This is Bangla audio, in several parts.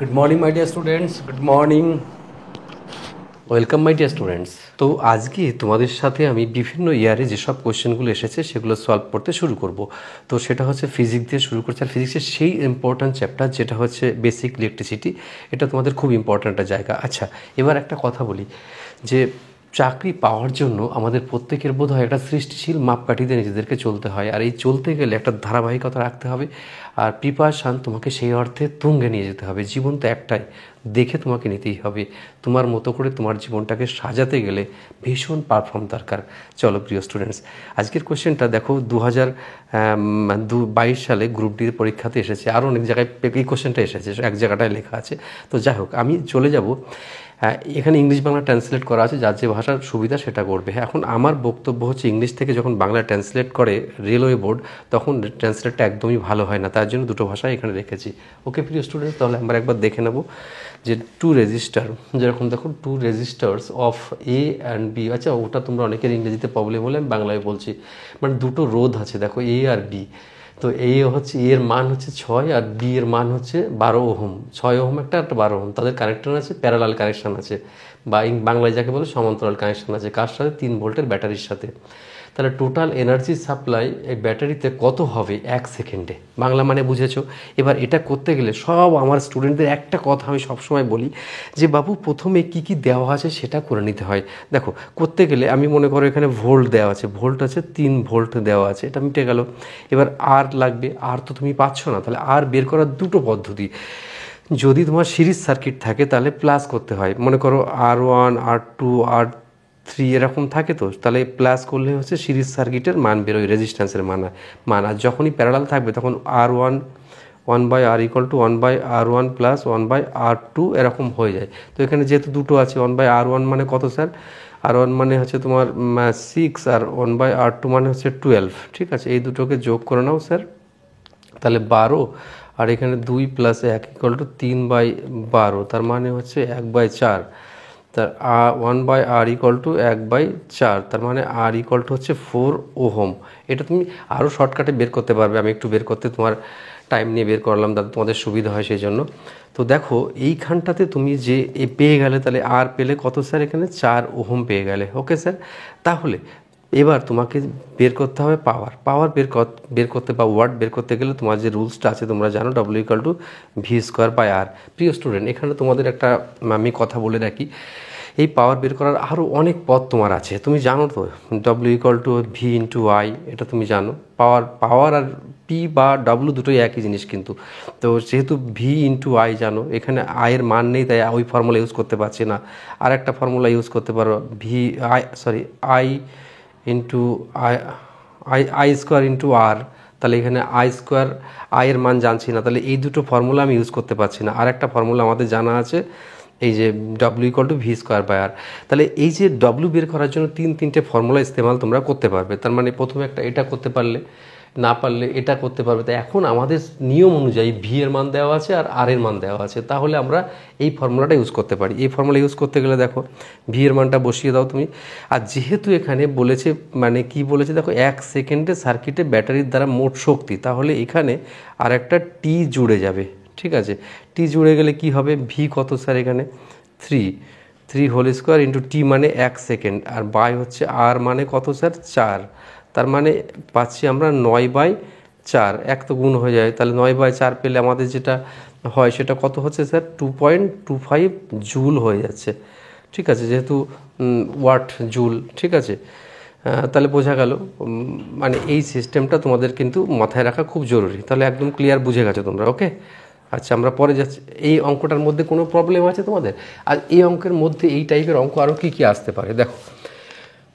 Good morning my dear students, good morning, welcome my dear students. তো আজকে তোমাদের সাথে আমি বিভিন্ন ইয়ারে যেসব কোয়েশ্চেনগুলো এসেছে সেগুলো সলভ করতে শুরু করব। তো সেটা হচ্ছে ফিজিক্স দিয়ে শুরু করছে, আর ফিজিক্সের সেই ইম্পর্ট্যান্ট চ্যাপ্টার যেটা হচ্ছে বেসিক ইলেকট্রিসিটি। এটা তোমাদের খুব ইম্পর্ট্যান্ট একটা জায়গা। আচ্ছা, এবার একটা কথা বলি যে চাকরি পাওয়ার জন্য আমাদের প্রত্যেকের বোধ হয় একটা সৃষ্টিশীল মাপকাঠিতে নিজেদেরকে চলতে হয়, আর এই চলতে গেলে একটা ধারাবাহিকতা রাখতে হবে, আর প্রিপারেশান তোমাকে সেই অর্থে তুঙ্গে নিয়ে যেতে হবে। জীবন তো একটাই, দেখে তোমাকে নিতেই হবে। তোমার মতো করে তোমার জীবনটাকে সাজাতে গেলে ভীষণ পারফর্ম দরকার। চলো প্রিয় স্টুডেন্টস, আজকের কোয়েশ্চেনটা দেখো 2022 সালে গ্রুপ ডি পরীক্ষাতে এসেছে, আরও অনেক জায়গায় এই কোয়েশ্চেনটা এসেছে, এক জায়গাটায় লেখা আছে। তো যাই হোক, আমি চলে যাব। এখানে ইংলিশ বাংলা ট্রান্সলেট করা আছে, যার যে ভাষার সুবিধা সেটা করবে। এখন আমার বক্তব্য হচ্ছে, ইংলিশ থেকে যখন বাংলা ট্রান্সলেট করে রেলওয়ে বোর্ড, তখন ট্রান্সলেটটা একদমই ভালো হয় না, তার জন্য দুটো ভাষায় এখানে রেখেছি। ওকে প্রিয় স্টুডেন্টস, তাহলে আমরা একবার দেখে নেব যে টু রেজিস্টার, যেরকম দেখো two resistors of A and B. আচ্ছা, ওটা তোমরা অনেকের ইংরেজিতে প্রবলেম হলে আমি বাংলায় বলছি। মানে দুটো রোধ আছে দেখো, এ আর বি। তো এ হচ্ছে, এর মান হচ্ছে 6 আর বি এর মান হচ্ছে 12 ওহম। 6 ওহম একটা 12 ওহম, তাদের কানেকশন আছে, প্যারালাল কানেকশন আছে, বা বাংলায় যাকে বলে সমান্তরাল কানেকশন আছে। কার সাথে? 3 ভোল্টের ব্যাটারির সাথে। তাহলে টোটাল এনার্জি সাপ্লাই এই ব্যাটারিতে কত হবে 1 সেকেন্ডে? বাংলা মানে বুঝেছো। এবার এটা করতে গেলে সব আমার স্টুডেন্টদের একটা কথা আমি সবসময় বলি যে বাবু, প্রথমে কি কি দেওয়া আছে সেটা করে নিতে হয়। দেখো, করতে গেলে আমি মনে করো এখানে ভোল্ট দেওয়া আছে, ভোল্ট আছে 3 ভোল্ট দেওয়া আছে, এটা মিটে গেল। এবার আর লাগবে, আর তো তুমি পাচ্ছ না, তাহলে আর বের করার দুটো পদ্ধতি। যদি তোমার সিরিজ সার্কিট থাকে তাহলে প্লাস করতে হয়, মনে করো R1 R2 R3 এরকম থাকে, তো তাহলে প্লাস করলে হচ্ছে সিরিজ সার্কিটের মান বেরোয়, রেজিস্ট্যান্সের মান। আর যখনই প্যারালাল থাকবে তখন R1 1/R equal to 1/R1 plus 1/R2 এরকম হয়ে যায়। তো এখানে যেহেতু দুটো আছে, 1/R1 মানে কত স্যার? R1 মানে হচ্ছে তোমার 6, আর 1/R2 মানে হচ্ছে 12। ঠিক আছে, এই দুটোকে যোগ করে নাও স্যার, তাহলে 12, আর এখানে 2 প্লাস 1 ইকুয়াল টু 3/12, তার মানে হচ্ছে 1/4। তার 1/R ইকুয়াল টু 1/4, তার মানে R ইকুয়াল টু হচ্ছে 4 ওহম। এটা তুমি আরও শর্টকাটে বের করতে পারবে, আমি একটু বের করতে তোমার টাইম নিয়ে বের করলাম, যাতে তোমাদের সুবিধা হয় সেই জন্য। তো দেখো এইখানটাতে তুমি যে পেয়ে গেলে, তাহলে আর পেলে কত স্যার? এখানে 4 ওহম পেয়ে গেলে। ওকে স্যার, তাহলে এবার তোমাকে বের করতে হবে পাওয়ার বের করতে, বা ওয়াট বের করতে গেলে তোমার যে রুলসটা আছে তোমরা জানো, W equal to V square by R. প্রিয় স্টুডেন্ট, এখানে তোমাদের একটা আমি কথা বলে রাখি, এই পাওয়ার বের করার আরও অনেক পথ তোমার আছে, তুমি জানো তো। W equal to V into I, এটা তুমি জানো। পাওয়ার আর পি বা W দুটোই একই জিনিস কিন্তু। তো যেহেতু ভি ইন্টু আই জানো, এখানে আয়ের মান নেই, তাই ওই ফর্মুলা ইউজ করতে পারছি না। আর একটা ফর্মুলা ইউজ করতে পারো, I into I square into R. তাহলে এখানে আই স্কোয়ার, আয়ের মান জানছি না, তাহলে এই দুটো ফর্মুলা আমি ইউজ করতে পারছি না। আর একটা ফর্মুলা আমাদের জানা আছে, এই যে W equal to V square by R. তাহলে এই যে W বের করার জন্য তিনটে ফর্মুলা ইস্তেমাল তোমরা করতে পারবে। তার মানে প্রথমে একটা এটা করতে পারলে, না পারলে এটা করতে পারবে। তাই এখন আমাদের নিয়ম অনুযায়ী ভি এর মান দেওয়া আছে আর আর এর মান দেওয়া আছে, তাহলে আমরা এই ফর্মুলাটা ইউজ করতে পারি। এই ফর্মুলা ইউজ করতে গেলে দেখো, ভি এর মানটা বসিয়ে দাও তুমি। আর যেহেতু এখানে বলেছে, মানে কি বলেছে দেখো, 1 সেকেন্ডে সার্কিটে ব্যাটারির দ্বারা মোট শক্তি, তাহলে এখানে আর একটা টি জুড়ে যাবে। ঠিক আছে, টি জুড়ে গেলে কি হবে? ভি কত স্যার? এখানে 3 হোল স্কোয়ার ইন্টু টি মানে 1 সেকেন্ড, আর বাই হচ্ছে আর মানে কত স্যার? 4। তার মানে পাচ্ছি আমরা 9/4, এক তো গুণ হয়ে যায়, তাহলে 9/4 পেলে আমাদের যেটা হয় সেটা কত হচ্ছে স্যার? 2.25 জুল হয়ে যাচ্ছে। ঠিক আছে, যেহেতু ওয়াট জুল। ঠিক আছে, তাহলে বোঝা গেল। মানে এই সিস্টেমটা তোমাদের কিন্তু মাথায় রাখা খুব জরুরি। তাহলে একদম ক্লিয়ার বুঝে গেছো তোমরা? ওকে, আচ্ছা আমরা পরে যাচ্ছি। এই অঙ্কটার মধ্যে কোনো প্রবলেম আছে তোমাদের? আর এই অঙ্কের মধ্যে এই টাইপের অঙ্ক আরও কী কী আসতে পারে দেখো।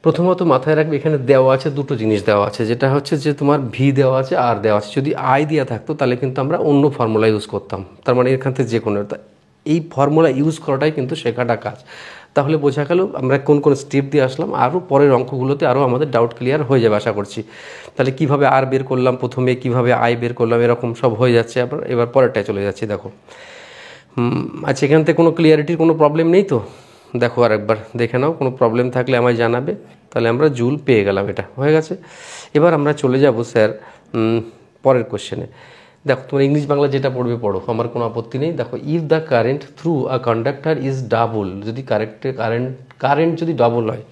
প্রথমত মাথায় রাখবে, এখানে দেওয়া আছে দুটো জিনিস দেওয়া আছে, যেটা হচ্ছে যে তোমার ভি দেওয়া আছে আর দেওয়া আছে। যদি আই দেওয়া থাকতো তাহলে কিন্তু আমরা অন্য ফর্মুলা ইউজ করতাম, তার মানে এখান থেকে যে কোনো, এই ফর্মুলা ইউজ করাটাই কিন্তু শেখাটা কাজ। তাহলে বোঝা গেল আমরা কোন কোন স্টেপ দিয়ে আসলাম, আরও পরের অঙ্কগুলোতে আরও আমাদের ডাউট ক্লিয়ার হয়ে যাবে আশা করছি। তাহলে কিভাবে আর বের করলাম প্রথমে, কিভাবে আই বের করলাম, এরকম সব হয়ে যাচ্ছে। এবার পরেরটায় চলে যাচ্ছি। দেখো, আচ্ছা এখান থেকে কোনো ক্লিয়ারিটির কোনো প্রবলেম নেই তো? দেখো আর একবার দেখে নাও, কোনো প্রবলেম থাকলে আমায় জানাবে। তাহলে আমরা জুল পেয়ে গেলাম, এটা হয়ে গেছে। এবার আমরা চলে যাব স্যার পরের কোশ্চেনে। দেখো তোমার ইংলিশ বাংলা যেটা পড়বে পড়ো, আমার কোনো আপত্তি নেই। দেখো, if the current through a conductor is double, যদি কারেন্ট যদি ডবল হয়,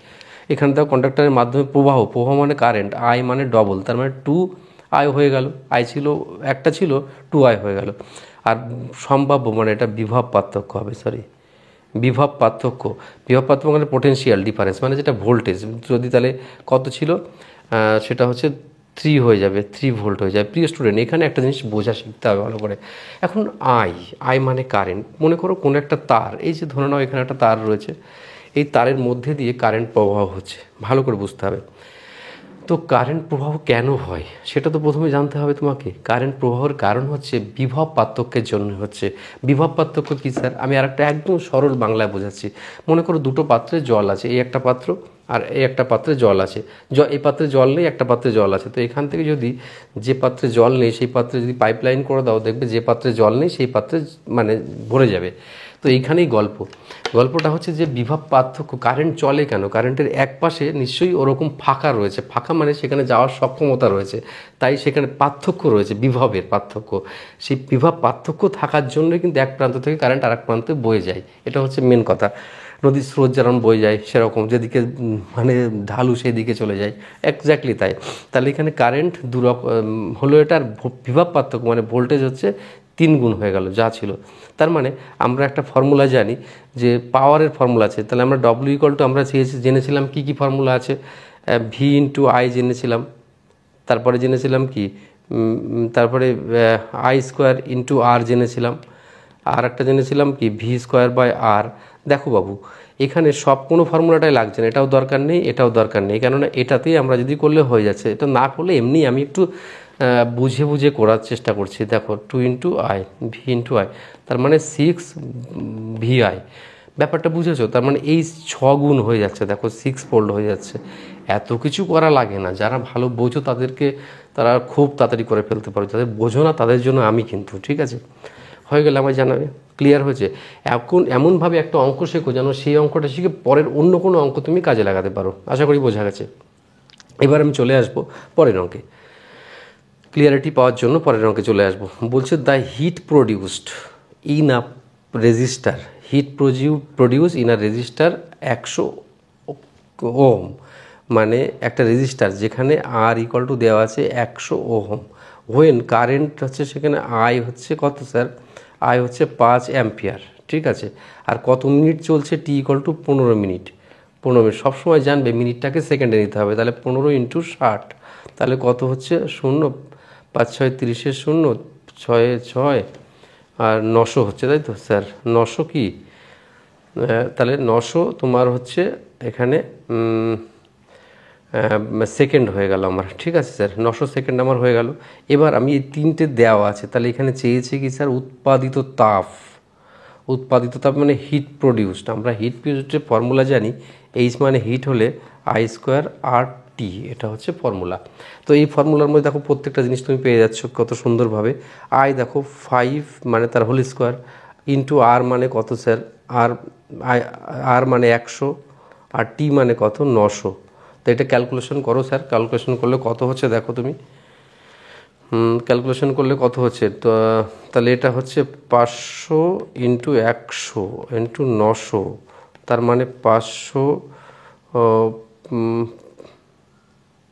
এখানে দেখো কন্ডাক্টরের মাধ্যমে প্রবাহ মানে কারেন্ট, আই মানে ডবল, তার মানে 2I হয়ে গেল। আই ছিল একটা, ছিল 2I হয়ে গেল। আর সম্ভাব্য মানে এটা বিভব পার্থক্য হবে, বিভব পার্থক্য মানে পোটেনশিয়াল ডিফারেন্স, মানে যেটা ভোল্টেজ, যদি তাহলে কত ছিল, সেটা হচ্ছে 3 হয়ে যাবে, 3 ভোল্ট হয়ে যাবে। প্রিয় স্টুডেন্ট, এখানে একটা জিনিস বোঝা শিখতে হবে ভালো করে। এখন আই মানে কারেন্ট, মনে করো কোনো একটা তার, এই যে ধরে নাও এখানে একটা তার রয়েছে, এই তারের মধ্যে দিয়ে কারেন্ট প্রবাহ হচ্ছে, ভালো করে বুঝতে হবে। তো কারেন্ট প্রবাহ কেন হয় সেটা তো প্রথমে জানতে হবে তোমাকে। কারেন্ট প্রবাহের কারণ হচ্ছে বিভব পার্থক্যের জন্য হচ্ছে। বিভব পার্থক্য কী স্যার? আমি আরেকটা একদম সরল বাংলায় বোঝাচ্ছি। মনে করো দুটো পাত্রে জল আছে, এই একটা পাত্র আর এই একটা পাত্রে জল আছে। এই পাত্রে জল নেই, একটা পাত্রে জল আছে। তো এখান থেকে যদি যে পাত্রে জল নেই সেই পাত্রে যদি পাইপ লাইন করে দাও, দেখবে যে পাত্রে জল নেই সেই পাত্রে মানে ভরে যাবে। তো এইখানেই গল্পটা হচ্ছে যে বিভব পার্থক্য। কারেন্ট চলে কেন? কারেন্টের এক পাশে নিশ্চয়ই ওরকম ফাঁকা রয়েছে, ফাঁকা মানে সেখানে যাওয়ার সক্ষমতা রয়েছে, তাই সেখানে পার্থক্য রয়েছে, বিভবের পার্থক্য। সেই বিভব পার্থক্য থাকার জন্য কিন্তু এক প্রান্ত থেকে কারেন্ট আরেক প্রান্তে বয়ে যায়। এটা হচ্ছে মেন কথা। নদীর স্রোত যেরকম বয়ে যায় সেরকম, যেদিকে মানে ঢালু সেই দিকে চলে যায়, এক্স্যাক্টলি তাই। তাহলে এখানে কারেন্ট হলো এটার বিভব পার্থক্য, মানে ভোল্টেজ হচ্ছে 3 গুণ হয়ে গেল যা ছিল। তার মানে আমরা একটা ফর্মুলা জানি যে পাওয়ারের ফর্মুলা আছে, তাহলে আমরা W = আমরা জেনেছিলাম কি ফর্মুলা আছে, V × I জেনেছিলাম, তারপরে জেনেছিলাম কি, তারপরে I² × R জেনেছিলাম, আর একটা জেনেছিলাম কি V²/R। দেখো বাবু, এখানে সব কোনো ফর্মুলাটাই লাগছে না, এটাও দরকার নেই, এটাও দরকার নেই, কেননা এটাতেই আমরা যদি করলে হয়ে যাচ্ছে। এটা না করলে এমনি আমি একটু বুঝে করার চেষ্টা করছি। দেখো 2 × I, V × I, তার মানে 6 VI। ব্যাপারটা বুঝেছো? তার মানে এই 6 গুণ হয়ে যাচ্ছে, দেখো 6 ফোল্ড হয়ে যাচ্ছে। এত কিছু করা লাগে না, যারা ভালো বোঝো তারা খুব তাড়াতাড়ি করে ফেলতে পারো, যাদের বোঝো না তাদের জন্য আমি কিন্তু, ঠিক আছে? হয়ে গেলে আমায় জানাবে। ক্লিয়ার হয়েছে? এখন এমনভাবে একটা অঙ্ক শেখো যেন সেই অঙ্কটা শিখে পরের অন্য কোনো অঙ্ক তুমি কাজে লাগাতে পারো। আশা করি বোঝা গেছে। এবার আমি চলে আসবো পরের অঙ্কে, ক্লিয়ারিটি পাওয়ার জন্য পরের অঙ্কে চলে আসবো। বলছে the heat produced in a resistor, produce in a resistor 100 ohm, মানে একটা রেজিস্টার যেখানে R = দেওয়া আছে 100 ওহম। হোয়েন কারেন্ট হচ্ছে সেখানে I হচ্ছে কত স্যার? I হচ্ছে 5 অ্যাম্পিয়ার, ঠিক আছে? আর কত মিনিট চলছে? T = 15 minute. 15 মিনিট সবসময় জানবে মিনিটটাকে সেকেন্ডে নিতে হবে, তাহলে 15 × 60, তাহলে কত হচ্ছে? 0, 5 6 30 0, 6 6 আর 900 হচ্ছে, তাই তো স্যার? 900 কি, তাহলে 900 তোমার হচ্ছে এখানে সেকেন্ড হয়ে গেল আমার, ঠিক আছে স্যার? 900 সেকেন্ড আমার হয়ে গেল। এবার আমি এই 3টে দেওয়া আছে, তাহলে এখানে চেয়েছে কি স্যার? উৎপাদিত তাপ মানে হিট প্রডিউসড। আমরা হিট প্রডিউসডের ফর্মুলা জানি, H মানে হিট হলে I²RT, এটা হচ্ছে ফর্মুলা। তো এই ফর্মুলার মধ্যে দেখো প্রত্যেকটা জিনিস তুমি পেয়ে যাচ্ছ কত সুন্দরভাবে। I দেখো 5 মানে তার হোল স্কোয়ার, ইন্টু R মানে কত স্যার? R মানে 100, আর T মানে কত? 900। তো এটা ক্যালকুলেশন করো স্যার, ক্যালকুলেশন করলে কত হচ্ছে দেখো তুমি, ক্যালকুলেশন করলে কত হচ্ছে? তো তাহলে এটা হচ্ছে 500 × 100 × 900, তার মানে 500,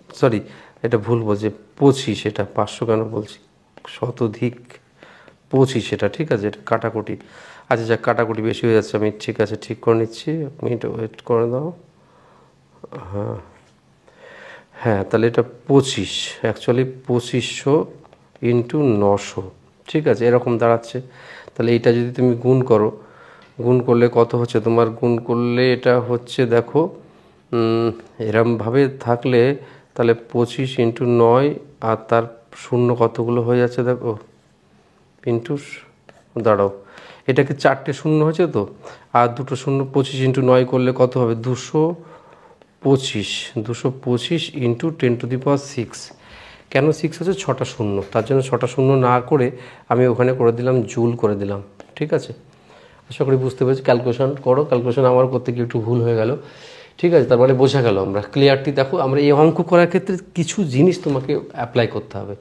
সরি এটা ভুল বলছে, 25, এটা 500 কেন বলছি, শতাধিক 25 এটা, ঠিক আছে? এটা কাটাকুটি, আচ্ছা যাক কাটাকুটি বেশি হয়ে যাচ্ছে, আমি ঠিক আছে ঠিক করে নিচ্ছি, 1 মিনিট ওয়েট করে দাও। হ্যাঁ তাহলে এটা 25, অ্যাকচুয়ালি 2500 × 900, ঠিক আছে? এরকম দাঁড়াচ্ছে। তাহলে এটা যদি তুমি গুণ করো, গুণ করলে কত হচ্ছে তোমার? গুণ করলে এটা হচ্ছে দেখো এরমভাবে থাকলে তাহলে 25 × 9 আর তার শূন্য কতগুলো হয়ে যাচ্ছে দেখো, ইন্টু, দাঁড়াও, এটাকে 4টে শূন্য হয়েছে তো, আর 2টো শূন্য, 25 × 9 করলে কত হবে? 225 × 10⁶। কেন 6 হচ্ছে? 6টা শূন্য, তার জন্য 6টা শূন্য না করে আমি ওখানে করে দিলাম জুল করে দিলাম, ঠিক আছে? আশা করি বুঝতে পেরেছি। ক্যালকুলেশন করো, ক্যালকুলেশন আমার করতে গিয়ে একটু ভুল হয়ে গেল, ঠিক আছে? তার মানে বোঝা গেল আমরা ক্লিয়ারটি। দেখো আমরা এই অঙ্ক করার ক্ষেত্রে কিছু জিনিস তোমাকে অ্যাপ্লাই করতে হবে,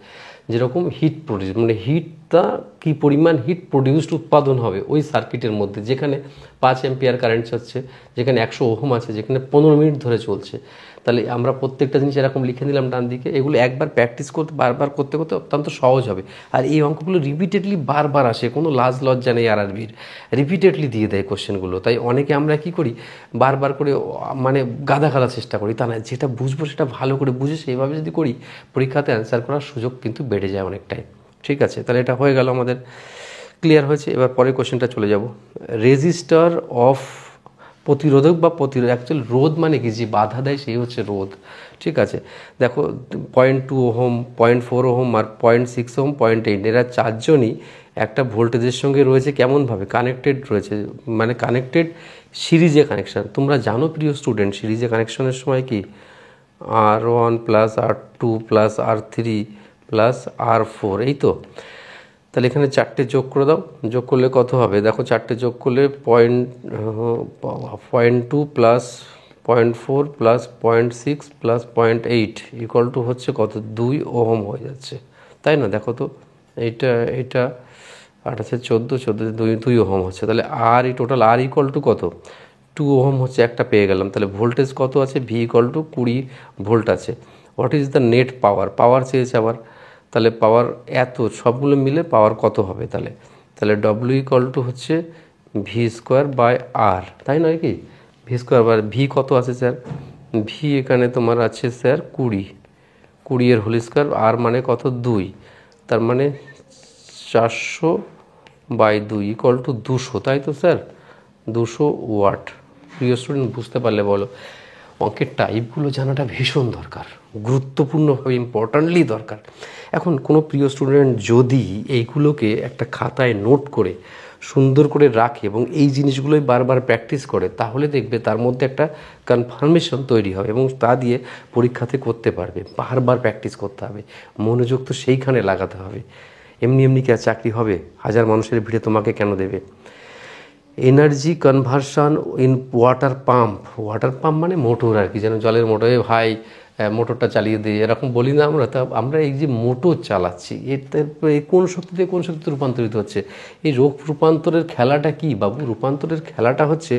যেরকম হিট প্রডিউস, মানে হিটটা কী পরিমাণ হিট প্রডিউসড উৎপাদন হবে ওই সার্কিটের মধ্যে, যেখানে 5 অ্যাম্পিয়ার কারেন্ট হচ্ছে, যেখানে 100 ওহম আছে, যেখানে 15 মিনিট ধরে চলছে। তাহলে আমরা প্রত্যেকটা জিনিস এরকম লিখে নিলাম ডান দিকে। এগুলো একবার প্র্যাকটিস করতে, বারবার করতে করতে অত্যন্ত সহজ হবে। আর এই অঙ্কগুলো রিপিটেডলি বারবার আসে, কোনো লাজ লজ্জা নেই আরআরবির, রিপিটেডলি দিয়ে দেয় কোশ্চেনগুলো। তাই অনেকে আমরা কি করি, বারবার করে মানে গাদা গাদার চেষ্টা করি, তা না, যেটা বুঝবো সেটা ভালো করে বুঝে সেইভাবে যদি করি পরীক্ষাতে অ্যান্সার করার সুযোগ কিন্তু বেড়ে যায় অনেকটাই। ঠিক আছে, তাহলে এটা হয়ে গেল আমাদের, ক্লিয়ার হয়েছে। এবার পরের কোশ্চেনটা চলে যাব। রেজিস্টার অফ, প্রতিরোধক বা প্রতিরোধ, অ্যাকচুয়াল রোধ মানে কি, যে বাধা দেয় সেই হচ্ছে রোধ। ঠিক আছে, দেখো 0.2 ওহম, 0.4 ওহম আর 0.6 ওহম, 0.8, এরা চারজনই একটা ভোল্টেজের সঙ্গে রয়েছে কেমনভাবে, কানেক্টেড রয়েছে, মানে কানেক্টেড সিরিজে কানেকশান। তোমরা জানো প্রিয় স্টুডেন্ট, সিরিজে কানেকশনের সময় কি R1 plus R2 plus R3 plus R4, এই তো। তাহলে এখানে 4টে যোগ করে দাও, যোগ করলে কত হবে দেখো, 4টে যোগ করলে 0.2 plus 0.4 plus 0.6 plus 0.8 equal to হচ্ছে কত, 2 ওহম হয়ে যাচ্ছে, তাই না? দেখো তো, এইটা 8 আছে 14, 2 ওহম হচ্ছে। তাহলে আর এই টোটাল আর ইকুয়াল টু কত, 2 ওহম হচ্ছে, একটা পেয়ে গেলাম। তাহলে ভোল্টেজ কত আছে, ভি ইকুয়াল টু 20 ভোল্ট আছে। হোয়াট ইজ দ্য নেট পাওয়ার, পাওয়ার চেয়েছে আবার, তাহলে পাওয়ার এত, সবগুলো মিলে পাওয়ার কত হবে, তাহলে ডব্লিউ ইকুয়াল টু হচ্ছে ভি স্কোয়ার বাই আর, তাই নয় কি, ভি স্কোয়ার বাই ভি কত আছে স্যার, ভি এখানে তোমার আছে স্যার 20 এর হোল স্কোয়ার, আর মানে কত 2, তার মানে 400/2 ইকুয়াল টু 200, তাই তো স্যার, 200 ওয়াট। প্রিয় স্টুডেন্ট বুঝতে পারলে বলো, অঙ্কের টাইপগুলো জানাটা ভীষণ দরকার, গুরুত্বপূর্ণভাবে ইম্পর্ট্যান্টলি দরকার। এখন কোনো প্রিয় স্টুডেন্ট যদি এইগুলোকে একটা খাতায় নোট করে সুন্দর করে রাখে এবং এই জিনিসগুলোই বারবার প্র্যাকটিস করে, তাহলে দেখবে তার মধ্যে একটা কনফার্মেশন তৈরি হবে এবং তা দিয়ে পরীক্ষাতে করতে পারবে। বারবার প্র্যাকটিস করতে হবে, মনোযোগ তো সেইখানে লাগাতে হবে। এমনি কি আর চাকরি হবে? হাজার মানুষের ভিড়ে তোমাকে কেন দেবে? Energy conversion in water pump, water pump মানে মোটর আর কি, যেন জলের মোটরে ভাই মোটরটা চালিয়ে দিই, এরকম বলি না আমরা। তা আমরা এই যে মোটর চালাচ্ছি, এতে কোন শক্তিতে কোন শক্তিতে রূপান্তরিত হচ্ছে, এই রূপান্তরের খেলাটা কি বাবু? রূপান্তরের খেলাটা হচ্ছে,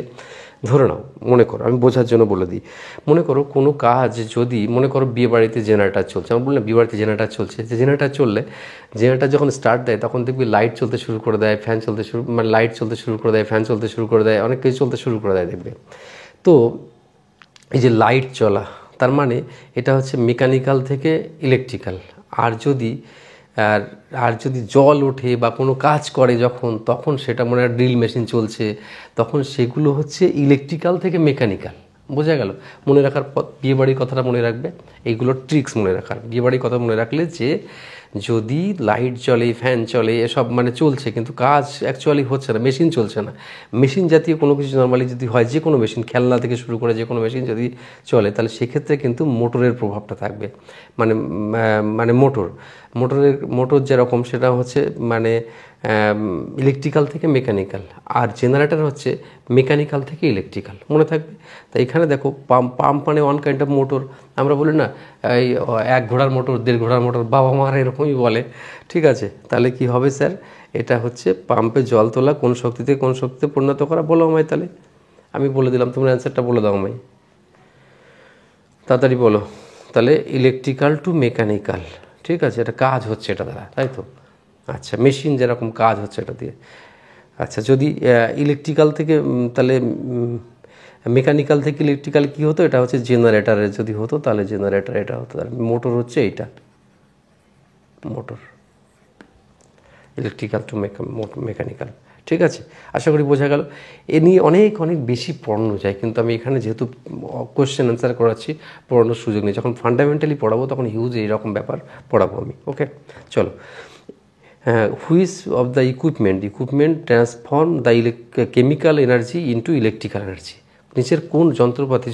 ধরে নাও, মনে করো, আমি বোঝার জন্য বলে দিই, মনে করো কোনো কাজ যদি, মনে করো বিয়ে বাড়িতে জেনারেটার চলছে, আমি বললাম বিয়ে বাড়িতে জেনারেটার চলছে, যে জেনারেটার চললে, জেনারেটার যখন স্টার্ট দেয় তখন দেখবি লাইট চলতে শুরু করে দেয়, ফ্যান চলতে শুরু, মানে লাইট চলতে শুরু করে দেয়, ফ্যান চলতে শুরু করে দেয়, অনেক কিছু চলতে শুরু করে দেয় দেখবে। তো এই যে লাইট চলা, তার মানে এটা হচ্ছে মেকানিক্যাল থেকে ইলেকট্রিক্যাল। আর যদি জল ওঠে বা কোনো কাজ করে যখন, তখন সেটা মনে হয় ড্রিল মেশিন চলছে, তখন সেগুলো হচ্ছে ইলেকট্রিক্যাল থেকে মেকানিক্যাল। বোঝা গেল? মনে রাখার পর বিয়েবাড়ির কথাটা মনে রাখবে, এইগুলো ট্রিক্স মনে রাখার। বিয়েবাড়ির কথা মনে রাখলে যে যদি লাইট চলে, ফ্যান চলে, এসব মানে চলছে, কিন্তু কাজ অ্যাকচুয়ালি হচ্ছে না, মেশিন চলছে না, মেশিন জাতীয় কোনো কিছু নর্মালি যদি হয়, যে কোনো মেশিন, খেলনা থেকে শুরু করে যে কোনো মেশিন যদি চলে, তাহলে সেক্ষেত্রে কিন্তু মোটরের প্রভাবটা থাকবে। মানে মোটর যেরকম, সেটা হচ্ছে মানে ইলেকট্রিক্যাল থেকে মেকানিক্যাল, আর জেনারেটর হচ্ছে মেকানিক্যাল থেকে ইলেকট্রিক্যাল, মনে থাকবে। তাই এখানে দেখো, পাম্প মানে ওয়ান কাইন্ড অফ মোটর। আমরা বলি না এই 1 ঘোড়ার মোটর, 1.5 ঘোড়ার মোটর, বাবা মারা এরকমই বলে। ঠিক আছে, তাহলে কি হবে স্যার, এটা হচ্ছে পাম্পে জল তোলা কোন শক্তিতে পরিণত করা, বলো আমায়। তাহলে আমি বলে দিলাম, তোমরা অ্যান্সারটা বলে দাও আমায়, তাড়াতাড়ি বলো। তাহলে ইলেকট্রিক্যাল টু মেকানিক্যাল, ঠিক আছে, এটা কাজ হচ্ছে এটা দ্বারা, তাই তো? আচ্ছা, মেশিন যেরকম কাজ হচ্ছে এটা দিয়ে। আচ্ছা, যদি ইলেকট্রিক্যাল থেকে, তাহলে মেকানিক্যাল থেকে ইলেকট্রিক্যাল কী হতো, এটা হচ্ছে জেনারেটারের যদি হতো, তাহলে জেনারেটার এটা হতো, আর মোটর হচ্ছে এইটা, মোটর ইলেকট্রিক্যাল টু মেকানিক্যাল। ঠিক আছে, আশা করি বোঝা গেল। এ নিয়ে অনেক বেশি পড়ানো যায়, কিন্তু আমি এখানে যেহেতু কোয়েশ্চেন অ্যান্সার করাচ্ছি, পড়ানোর সুযোগ নেই। যখন ফান্ডামেন্টালি পড়াবো তখন হিউজ এইরকম ব্যাপার পড়াবো আমি। ওকে, চলো। Which of the equipment transform the chemical energy into electrical energy? নিচের কোন যন্ত্রপাতি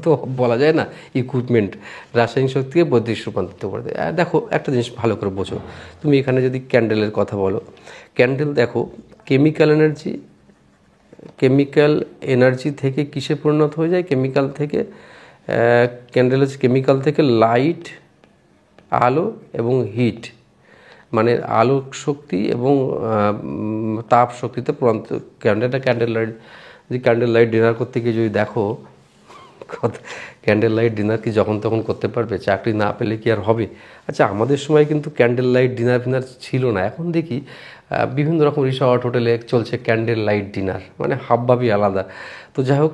তো বলা যায় না, ইকুইপমেন্ট রাসায়নিক শক্তিকে বৈদ্যুতিক রূপান্তরিত করে দেয়। দেখো, একটা জিনিস ভালো করে বোঝো, তুমি এখানে যদি ক্যান্ডেলের কথা বলো, ক্যান্ডেল দেখো, কেমিক্যাল এনার্জি থেকে কিসে পরিণত হয়ে যায়, কেমিক্যাল থেকে, ক্যান্ডেল হচ্ছে কেমিক্যাল থেকে লাইট, আলো এবং হিট, মানে আলোক শক্তি এবং তাপ শক্তিতে ক্যান্ডেল লাইট, যে ক্যান্ডেল লাইট ডিনার করতে গিয়ে যদি দেখো, ক্যান্ডেল লাইট ডিনার কি যখন তখন করতে পারবে? চাকরি না পেলে কি আর হবে? আচ্ছা, আমাদের সময় কিন্তু ক্যান্ডেল লাইট ডিনার ফিনার ছিল না। এখন দেখি বিভিন্ন রকম রিসর্ট হোটেলে চলছে ক্যান্ডেল লাইট ডিনার, মানে হাবভাবই আলাদা। তো যাই হোক,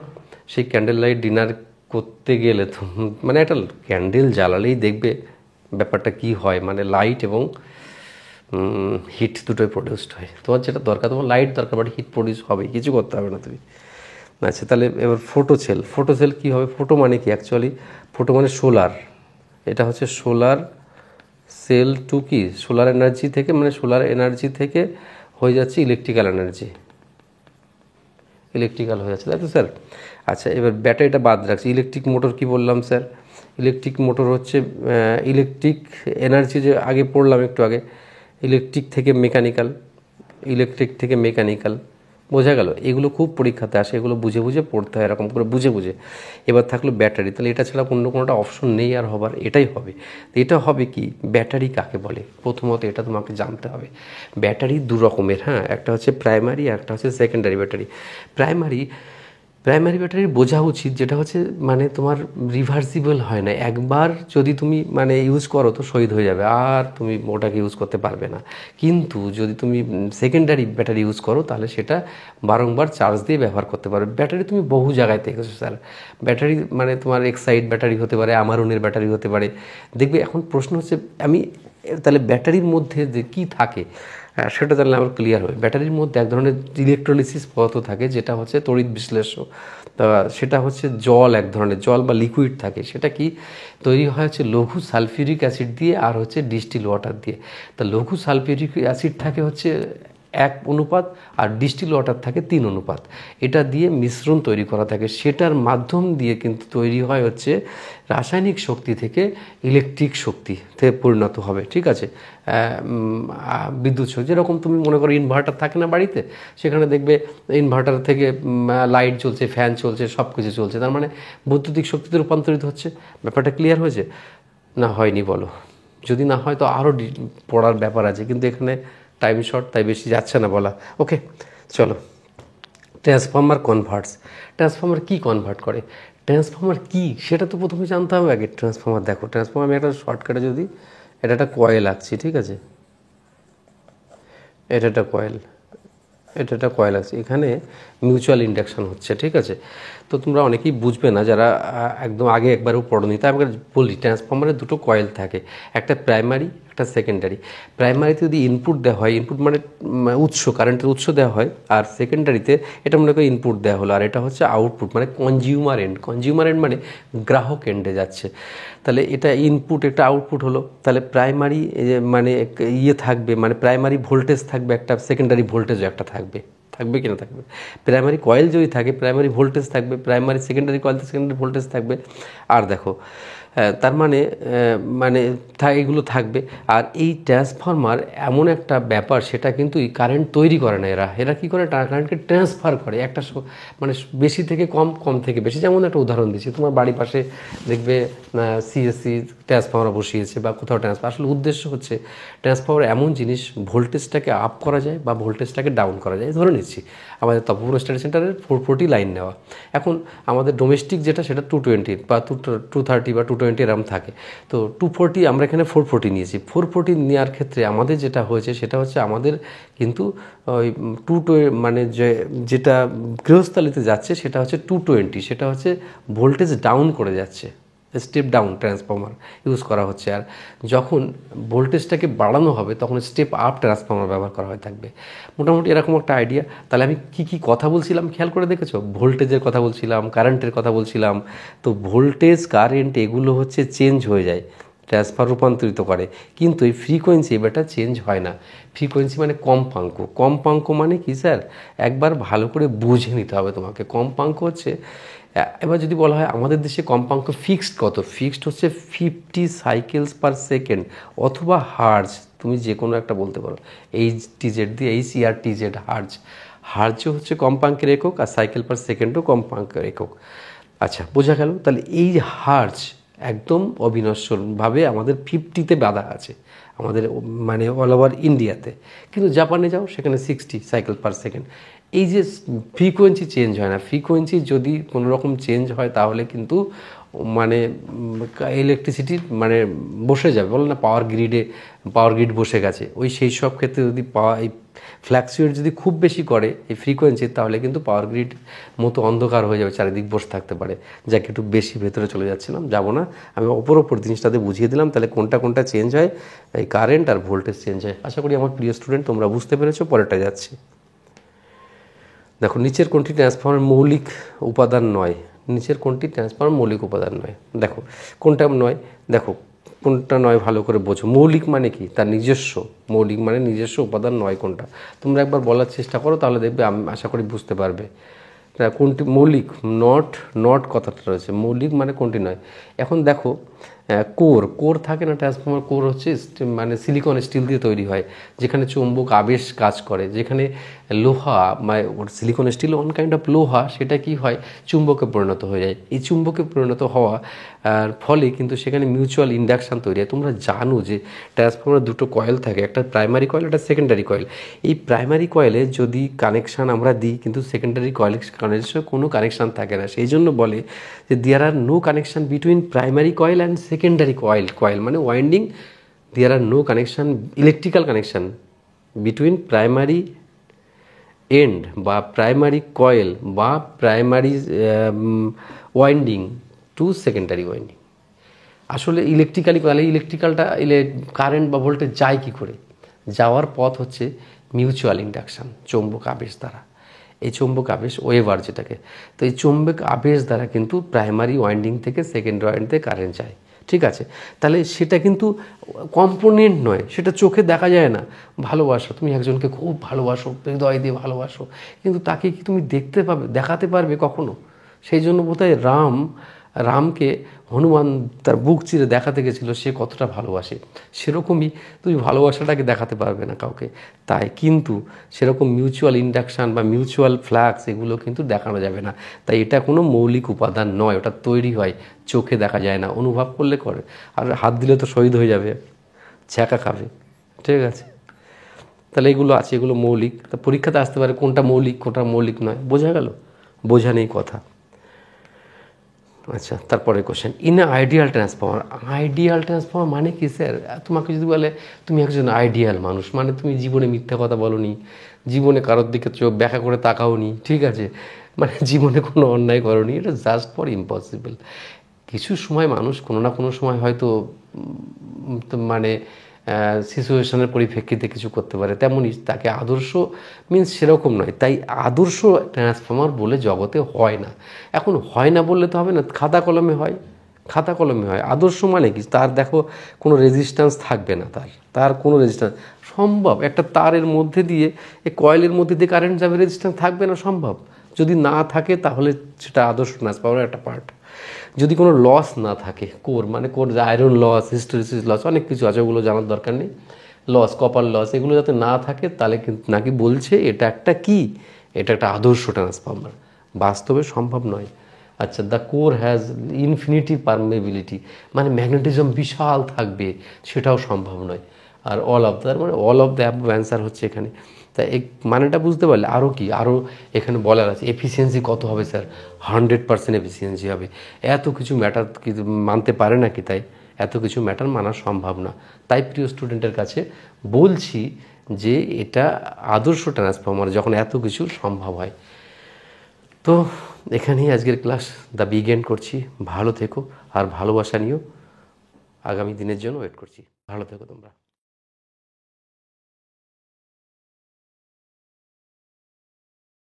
সেই ক্যান্ডেল লাইট ডিনার করতে গেলে তো মানে একটা ক্যান্ডেল জ্বালালেই দেখবে ব্যাপারটা কি হয়, মানে লাইট এবং হিট দুটোই প্রডিউসড হয়। তোমার যেটা দরকার, তোমার লাইট দরকার, বাট হিট প্রডিউস হবে, কিছু করতে হবে না তুমি। আচ্ছা, তাহলে এবার ফটো সেল কী হবে? ফটো মানে কি অ্যাকচুয়ালি? ফটো মানে সোলার। এটা হচ্ছে সোলার সেল টু কি, সোলার এনার্জি থেকে, মানে সোলার এনার্জি থেকে হয়ে যাচ্ছে ইলেকট্রিক্যাল এনার্জি, ইলেকট্রিক্যাল হয়ে যাচ্ছে, তাই তো স্যার? আচ্ছা, এবার ব্যাটারিটা বাদ রাখছি। ইলেকট্রিক মোটর কি বললাম স্যার? ইলেকট্রিক মোটর হচ্ছে ইলেকট্রিক এনার্জি, যে আগে পড়লাম একটু আগে, ইলেকট্রিক থেকে মেকানিক্যাল, ইলেকট্রিক থেকে মেকানিক্যাল, বোঝা গেল? এগুলো খুব পরীক্ষাতে আসে, এগুলো বুঝে বুঝে পড়তে হয়, এরকম করে বুঝে বুঝে। এবার থাকলো ব্যাটারি, তাহলে এটা ছাড়া অন্য কোনোটা অপশন নেই আর হবার, এটাই হবে। এটা হবে কি, ব্যাটারি কাকে বলে? প্রথমত এটা তোমাকে জানতে হবে। ব্যাটারি দু রকমের, হ্যাঁ, একটা হচ্ছে প্রাইমারি, একটা হচ্ছে সেকেন্ডারি ব্যাটারি। প্রাইমারি ব্যাটারি বোঝা উচিত, যেটা হচ্ছে মানে তোমার রিভার্সিবল হয় না, একবার যদি তুমি মানে ইউজ করো তো শহীদ হয়ে যাবে, আর তুমি ওটাকে ইউজ করতে পারবে না। কিন্তু যদি তুমি সেকেন্ডারি ব্যাটারি ইউজ করো তাহলে সেটা বারংবার চার্জ দিয়ে ব্যবহার করতে পারবে। ব্যাটারি তুমি বহু জায়গায় দেখেছো স্যার, ব্যাটারি মানে তোমার এক্সাইড ব্যাটারি হতে পারে, আমারনের ব্যাটারি হতে পারে, দেখবে। এখন প্রশ্ন হচ্ছে আমি তাহলে ব্যাটারির মধ্যে যে কী থাকে সেটা জানলে আমার ক্লিয়ার হয়। ব্যাটারির মধ্যে এক ধরনের ইলেকট্রোলিসিস পদার্থ থাকে, যেটা হচ্ছে তড়িৎ বিশ্লেষ্য। সেটা হচ্ছে জল, এক ধরনের জল বা লিকুইড থাকে। সেটা কি তৈরি হয় হচ্ছে লঘু সালফিউরিক অ্যাসিড দিয়ে আর হচ্ছে ডিস্টিল ওয়াটার দিয়ে। তা লঘু সালফিউরিক অ্যাসিড থাকে হচ্ছে 1 অনুপাত আর ডিস্টিল ওয়াটার থাকে 3 অনুপাত। এটা দিয়ে মিশ্রণ তৈরি করা থাকে, সেটার মাধ্যম দিয়ে কিন্তু তৈরি হয় হচ্ছে রাসায়নিক শক্তি থেকে ইলেকট্রিক শক্তিতে পরিণত হবে। ঠিক আছে, বিদ্যুৎ শক্তি, যেরকম তুমি মনে করো ইনভার্টার থাকে না বাড়িতে, সেখানে দেখবে ইনভার্টার থেকে লাইট জ্বলছে, ফ্যান চলছে, সব কিছু চলছে, তার মানে বৈদ্যুতিক শক্তিতে রূপান্তরিত হচ্ছে। ব্যাপারটা ক্লিয়ার হয়েছে না? হয়নি বলো? যদি না হয় তো আরও পড়ার ব্যাপার আছে, কিন্তু এখানে টাইম শর্ট, তাই বেশি যাচ্ছে না বলা। ওকে, চলো। Transformer converts. ট্রান্সফর্মার কি কনভার্ট করে? ট্রান্সফর্মার কি সেটা তো প্রথমে জানতে হবে আগে। ট্রান্সফর্মার দেখো, ট্রান্সফর্মার আমি একটা শর্টকাটে যদি এটা একটা কয়েল আঁকছি, ঠিক আছে, এটা একটা কয়েল আছে, এখানে মিউচুয়াল ইন্ডাকশন হচ্ছে, ঠিক আছে। তো তোমরা অনেকেই বুঝবে না যারা একদম আগে একবারও পড়োনি, তাই আমি বলি ট্রান্সফর্মারে দুটো কয়েল থাকে, একটা প্রাইমারি, একটা সেকেন্ডারি। প্রাইমারিতে যদি ইনপুট দেওয়া হয়, ইনপুট মানে উৎস, কারেন্টের উৎস দেওয়া হয়, আর সেকেন্ডারিতে এটা মনে করে ইনপুট দেওয়া হলো, আর এটা হচ্ছে আউটপুট মানে কনজিউমার এন্ড মানে গ্রাহক এন্ডে যাচ্ছে। তাহলে এটা ইনপুট, এটা আউটপুট হলো। তাহলে প্রাইমারি মানে থাকবে, মানে প্রাইমারি ভোল্টেজ থাকবে একটা, সেকেন্ডারি ভোল্টেজও একটা থাকবে কি না থাকবে? প্রাইমারি কয়েল যদি থাকে প্রাইমারি ভোল্টেজ থাকবে, primary secondary coil secondary voltage থাকবে। আর দেখো তার মানে এগুলো থাকবে। আর এই ট্রান্সফর্মার এমন একটা ব্যাপার, সেটা কিন্তু কারেন্ট তৈরি করে না, এরা কী করে, কারেন্টকে ট্রান্সফার করে একটা মানে বেশি থেকে কম, কম থেকে বেশি। যেমন একটা উদাহরণ দিচ্ছি, তোমার বাড়ির পাশে দেখবে সিএসসি ট্রান্সফর্মার বসিয়েছে বা কোথাও ট্রান্সফার। আসলে উদ্দেশ্য হচ্ছে ট্রান্সফর্মার এমন জিনিস, ভোল্টেজটাকে আপ করা যায় বা ভোল্টেজটাকে ডাউন করা যায়। ধরে নিচ্ছি আমাদের তপপুর স্টাডি সেন্টারের 440 লাইন নেওয়া, এখন আমাদের ডোমেস্টিক যেটা সেটা 220 বা 230 বা 220 এরম থাকে। তো 240 আমরা এখানে 440 নিয়েছি। 440 নেওয়ার ক্ষেত্রে আমাদের যেটা হয়েছে সেটা হচ্ছে আমাদের কিন্তু ওই মানে যেটা গৃহস্থালিতে যাচ্ছে সেটা হচ্ছে 220, সেটা হচ্ছে ভোল্টেজ ডাউন করে যাচ্ছে, স্টেপ ডাউন ট্রান্সফর্মার ইউজ করা হচ্ছে। আর যখন ভোল্টেজটাকে বাড়ানো হবে তখন স্টেপ আপ ট্রান্সফর্মার ব্যবহার করা হয়ে থাকবে। মোটামুটি এরকম একটা আইডিয়া। তাহলে আমি কি কথা বলছিলাম খেয়াল করে দেখেছো? ভোল্টেজের কথা বলছিলাম, কারেন্টের কথা বলছিলাম। তো ভোল্টেজ, কারেন্ট এগুলো হচ্ছে চেঞ্জ হয়ে যায়, ট্রান্সফার রূপান্তরিত করে, কিন্তু এই ফ্রিকোয়েন্সি এবারটা চেঞ্জ হয় না। ফ্রিকোয়েন্সি মানে কম্পাঙ্ক মানে কি স্যার? একবার ভালো করে বুঝে নিতে হবে তোমাকে। কম্পাঙ্ক হচ্ছে, এবার যদি বলা হয় আমাদের দেশে কম্পাঙ্ক ফিক্সড কত, ফিক্সড হচ্ছে 50 সাইকেলস পার সেকেন্ড অথবা হার্জ, তুমি যে কোনো একটা বলতে পারো, HTZ দিয়ে HERTZ, হার্জও হচ্ছে কম্পাঙ্কের একক, আর সাইকেল পার সেকেন্ডও কম্পাঙ্কের একক। আচ্ছা, বোঝা গেল? তাহলে এই হার্জ একদম অবিনশ্বরভাবে আমাদের 50-তে বাধা আছে আমাদের মানে অল ওভার ইন্ডিয়াতে। কিন্তু জাপানে যাও, সেখানে 60 সাইকেল পার সেকেন্ড। এই যে ফ্রিকোয়েন্সি চেঞ্জ হয় না, ফ্রিকোয়েন্সি যদি কোনো রকম চেঞ্জ হয় তাহলে কিন্তু মানে ইলেকট্রিসিটি মানে বসে যাবে, বলে না পাওয়ার গ্রিড বসে গেছে, ওই সেই সব ক্ষেত্রে যদি এই ফ্ল্যাকচুয়েট যদি খুব বেশি করে এই ফ্রিকোয়েন্সি, তাহলে কিন্তু পাওয়ার গ্রিড মতো অন্ধকার হয়ে যাবে, চারিদিক বসে থাকতে পারে। যাকে একটু বেশি ভেতরে চলে যাচ্ছিলাম, যাব না, আমি ওপর জিনিসটাতে বুঝিয়ে দিলাম তাহলে কোনটা চেঞ্জ হয়, এই কারেন্ট আর ভোল্টেজ চেঞ্জ হয়। আশা করি আমার প্রিয় স্টুডেন্ট তোমরা বুঝতে পেরেছো। পরেরটা যাচ্ছি। দেখো, নিচের কোনটি ট্রান্সফর্মার মৌলিক উপাদান নয়? নিচের কোনটি ট্রান্সফর্মার মৌলিক উপাদান নয়? দেখো কোনটা নয়, দেখো কোনটা নয় ভালো করে বোঝো। মৌলিক মানে কি? তার নিজস্ব, মৌলিক মানে নিজস্ব উপাদান নয় কোনটা? তোমরা একবার বলার চেষ্টা করো, তাহলে দেখবে আমি আশা করি বুঝতে পারবে কোনটি মৌলিক। নট কথাটা রয়েছে, মৌলিক মানে কোনটি নয়। এখন দেখো, কোর থাকে না, ট্রান্সফর্মার কোর হচ্ছে মানে সিলিকন স্টিল দিয়ে তৈরি হয়, যেখানে চৌম্বক আবেশ কাজ করে, যেখানে লোহা মানে silicon steel one kind of লোহা, সেটা কি হয়, চুম্বকে পরিণত হয়ে যায়। এই চুম্বকে পরিণত হওয়া ফলে কিন্তু সেখানে মিউচুয়াল ইন্ডাকশান তৈরি হয়। তোমরা জানো যে ট্রান্সফর্মার দুটো কয়েল থাকে, একটা প্রাইমারি কয়েল, একটা সেকেন্ডারি কয়েল। এই প্রাইমারি কয়েলে যদি কানেকশান আমরা দিই, কিন্তু সেকেন্ডারি কয়েলের কোনো কানেকশান থাকে না। সেই জন্য বলে যে there are no connection between primary coil and secondary coil মানে winding, there are no connection, electrical connection between primary end বা প্রাইমারি কয়েল বা primary winding to secondary winding. আসলে ইলেকট্রিক্যালটা কারেন্ট বা ভোল্টেজ যায় কী করে? যাওয়ার পথ হচ্ছে মিউচুয়াল ইন্ডাকশান, চৌম্বক আবেশ দ্বারা। এই চৌম্বক আবেশ ওয়েভার যেটাকে, তো এই চৌম্বক আবেশ দ্বারা কিন্তু প্রাইমারি ওয়াইন্ডিং থেকে সেকেন্ডারি ওয়াইন্ডিংতে কারেন্ট যায়। ঠিক আছে, তাহলে সেটা কিন্তু কম্পোনেন্ট নয়, সেটা চোখে দেখা যায় না। ভালোবাসো, তুমি একজনকে খুব ভালোবাসো, হৃদয় দিয়ে ভালোবাসো, কিন্তু তাকে কি তুমি দেখাতে পারবে কখনো? সেই জন্য বোধহয় রামকে হনুমান তার বুক চিরে দেখাতে গেছিল সে কতটা ভালোবাসে। সেরকমই তুমি ভালোবাসাটাকে দেখাতে পারবে না কাউকে। তাই কিন্তু সেরকম মিউচুয়াল ইন্ডাকশান বা মিউচুয়াল ফ্লাক্স এগুলো কিন্তু দেখানো যাবে না। তাই এটা কোনো মৌলিক উপাদান নয়, ওটা তৈরি হয়, চোখে দেখা যায় না, অনুভব করলে করে। আর হাত দিলে তো শহীদ হয়ে যাবে, ছ্যাঁকা খাবে। ঠিক আছে, তাহলে এগুলো আছে, এগুলো মৌলিক। তা পরীক্ষাতে আসতে পারে কোনটা মৌলিক নয়, বোঝা গেল? বোঝা নেই কথা। আচ্ছা, তারপরে question, in a ideal transformer মানে কি স্যার? তোমাকে যদি বলে তুমি একজন আইডিয়াল মানুষ, মানে তুমি জীবনে মিথ্যা কথা বলোনি, জীবনে কারোর দিকে চোখ ব্যাখ্যা করে তাকাওনি, ঠিক আছে, মানে জীবনে কোনো অন্যায় করোনি, এটা জাস্ট ফর ইম্পসিবল। কিছু সময় মানুষ কোনো না কোনো সময় হয়তো মানে সিচুয়েশনের পরিপ্রেক্ষিতে কিছু করতে পারে, তেমনই তাকে আদর্শ মিন্স সেরকম নয়। তাই আদর্শ ট্রান্সফর্মার বলে জগতে হয় না। এখন হয় না বললে তো হবে না, খাতা কলমে হয়। আদর্শ মানে কি? তার দেখো কোনো রেজিস্ট্যান্স থাকবে না, তার কোনো রেজিস্ট্যান্স সম্ভব। একটা তারের মধ্যে দিয়ে, এই কয়েলের মধ্যে দিয়ে কারেন্ট যাবে, রেজিস্ট্যান্স থাকবে না, সম্ভব। যদি না থাকে তাহলে সেটা আদর্শ ট্রান্সফর্মারের একটা পার্ট। যদি কোনো লস না থাকে, কোর যে আয়রন লস, হিস্টেরিসিস লস, অনেক কিছু আছে, ওগুলো জানার দরকার নেই। লস, কপার লস, এগুলো যাতে না থাকে, তাহলে কিন্তু নাকি বলছে এটা একটা আদর্শ ট্রান্সফর্মার। বাস্তবে সম্ভব নয়। আচ্ছা, the core has infinity permeability, মানে ম্যাগনেটিজম বিশাল থাকবে, সেটাও সম্ভব নয়। আর all of the above answer হচ্ছে এখানে। তাই এই মানেটা বুঝতে পারলে আরও এখানে বলার আছে। এফিসিয়েন্সি কত হবে স্যার? 100% এফিসিয়েন্সি হবে। এত কিছু ম্যাটার মানতে পারে নাকি? তাই এত কিছু ম্যাটার মানা সম্ভব না। তাই প্রিয় স্টুডেন্টের কাছে বলছি যে এটা আদর্শ ট্রান্সফর্মার যখন এত কিছু সম্ভব হয়। তো এখানেই আজকের ক্লাস বিগ এন্ড করছি। ভালো থেকো আর ভালোবাসা নিও, আগামী দিনের জন্য ওয়েট করছি। ভালো থেকো তোমরা।